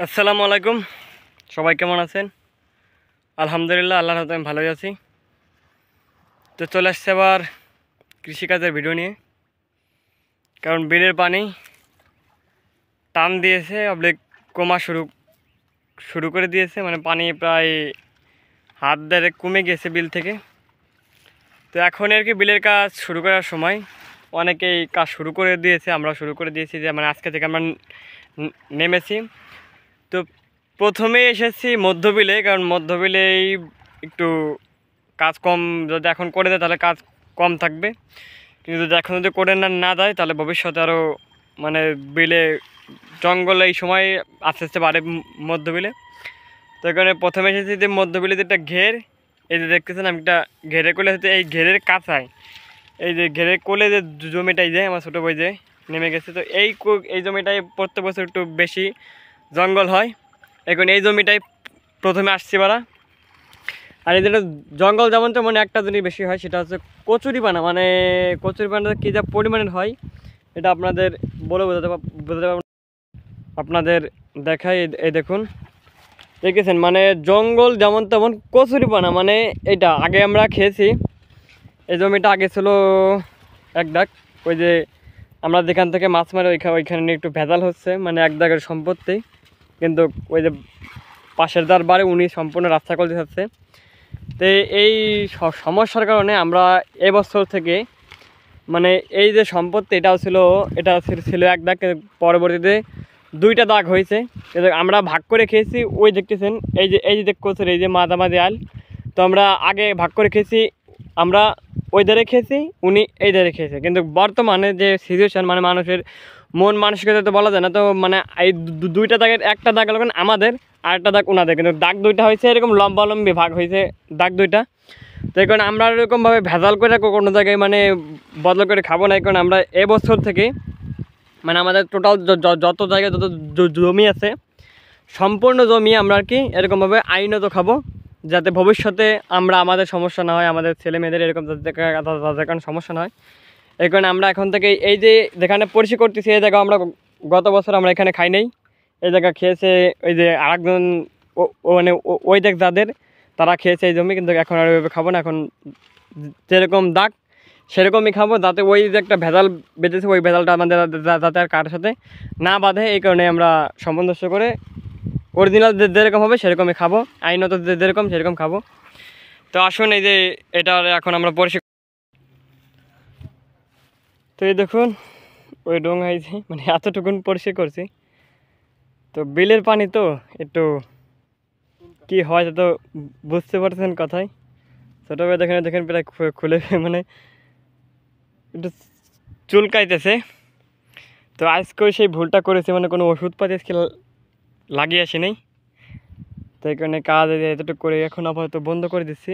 আসসালামু আলাইকুম। সবাই কেমন আছেন? আলহামদুলিল্লাহ, আল্লাহর রহমতে আমি ভালোই আছি। তো চলে আসছে আবার কৃষিকাজের ভিডিও নিয়ে। কারণ বিলের পানি টান দিয়েছে, অবলিক কমা শুরু করে দিয়েছে, মানে পানি প্রায় হাত ধরে কমে গেছে বিল থেকে। তো এখন আর কি বিলের কাজ শুরু করার সময়। অনেকেই কাজ শুরু করে দিয়েছে, আমরা শুরু করে দিয়েছি, যে মানে আজকে থেকে আমরা নেমেছি। তো প্রথমে এসেছি মধ্যবিলে, কারণ মধ্যবিলেই একটু কাজ কম। যদি এখন করে দেয় তাহলে কাজ কম থাকবে, কিন্তু যদি এখন যদি করে না দেয় তাহলে ভবিষ্যতে আরও মানে বিলে জঙ্গল এই সময় আস্তে আস্তে বাড়ে মধ্যবিলে। তো এখানে প্রথমে এসেছি যে মধ্যবিলে একটা ঘের, এই যে দেখতেছেন আমি একটা ঘেরে কোলে হচ্ছে, এই ঘেরের কাছায় এই যে ঘেরের কোলে যে জমিটাই যায় আমার ছোটো বই যে নেমে গেছে। তো এই জমিটাই প্রত্যেক বছর একটু বেশি জঙ্গল হয়। এখন এই জমিটাই প্রথমে আসছি বাড়া। আর এই জঙ্গল যেমন তেমন একটা জিনিস বেশি হয়, সেটা হচ্ছে কচুরিপানা। মানে কচুরিপানা কী যা পরিমাণের হয় এটা আপনাদের বলে বোঝাতে পারবো। আপনাদের দেখাই, এই দেখুন, দেখেছেন মানে জঙ্গল যেমন তেমন কচুরিপানা। মানে এটা আগে আমরা খেয়েছি, এই জমিটা আগে ছিল এক ডাক, ওই যে আমরা যেখান থেকে মাছ মারি ওইখানে একটু ভেজাল হচ্ছে, মানে এক দাগের সম্পত্তি। কিন্তু ওই যে পাশের দার বাড়ি উনি সম্পূর্ণ রাস্তা করতে চাচ্ছে। তো এই সমস্যার কারণে আমরা এবছর থেকে মানে এই যে সম্পত্তি এটা ছিল এক দাগ, পরবর্তীতে দুইটা দাগ হয়েছে। আমরা ভাগ করে খেয়েছি। ওই দেখতেছেন এই যে দেখছেন এই যে মাঝামাঝি আল, তো আমরা আগে ভাগ করে খেয়েছি, আমরা ওই ধারে খেয়েছি, উনি এই ধারে খেয়েছে। কিন্তু বর্তমানে যে সিচুয়েশান, মানে মানুষের মন মানসিকতা তো বলা যায় না। তো মানে এই দুইটা দাগের একটা দাগ হলো আমাদের, আর একটা দাগ ওনাদের, কিন্তু দাগ দুইটা হয়েছে এরকম লম্বালম্বি ভাগ হয়েছে দাগ দুইটা। তো এই কারণে আমরা এরকমভাবে ভেজাল করে কোনো জায়গায় মানে বদল করে খাবো না। এই কারণে আমরা এবছর থেকে মানে আমাদের টোটাল যত জায়গায় যত জমি আছে সম্পূর্ণ জমি আমরা আর কি এরকমভাবে আইনত খাবো, যাতে ভবিষ্যতে আমাদের সমস্যা না হয়, আমাদের ছেলে মেয়েদের এরকম তাদের কারণে সমস্যা না হয়। এই কারণে আমরা এখন থেকে এই যে যেখানে পরিষ্কার করতেছি, এই জায়গা আমরা গত বছর আমরা এখানে খাই নাই। এই জায়গা খেয়েছে ওই যে আরেকজন, মানে ওই দেখ যাদের, তারা খেয়েছে এই জমি। কিন্তু এখন আর ওইভাবে খাবো না, এখন যেরকম দাগ সেরকমই খাবো, যাতে ওই যে একটা ভেজাল বেঁধেছে ওই ভেজালটা আমাদের যাতে আর কারোর সাথে না বাঁধে। এই কারণে আমরা সামঞ্জস্য করে অরিজিনাল যেরকম হবে সেরকমই খাবো, আইনত যেরকম সেরকম খাবো। তো আসুন, এই যে এটা এখন আমরা পরিষ্কার। তো এই দেখুন ওই ডোঙাইছে, মানে এতটুকুন পরিষ্কার করছি। তো বিলের পানি তো একটু কি হয় তো বুঝতে পারছেন কথায়। ছোটোবেলা দেখেন প্রায় খুলে মানে একটু চুলকাইতেছে। তো আজকেও সেই ভুলটা করেছি, মানে কোনো ওষুধপাতি আজকে লাগিয়ে আসি নাই। তো এই কারণে কাজ এতটুকু করে এখন আপাতত বন্ধ করে দিচ্ছি।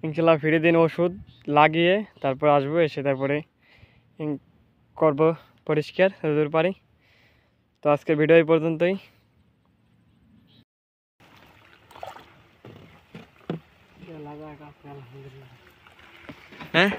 ইনশাল্লাহ ফিরে দিন ওষুধ লাগিয়ে তারপর আসবো, এসে তারপরে করব পরিষ্কার যতদূর পারি। তো আজকের ভিডিও এই পর্যন্তই। হ্যাঁ।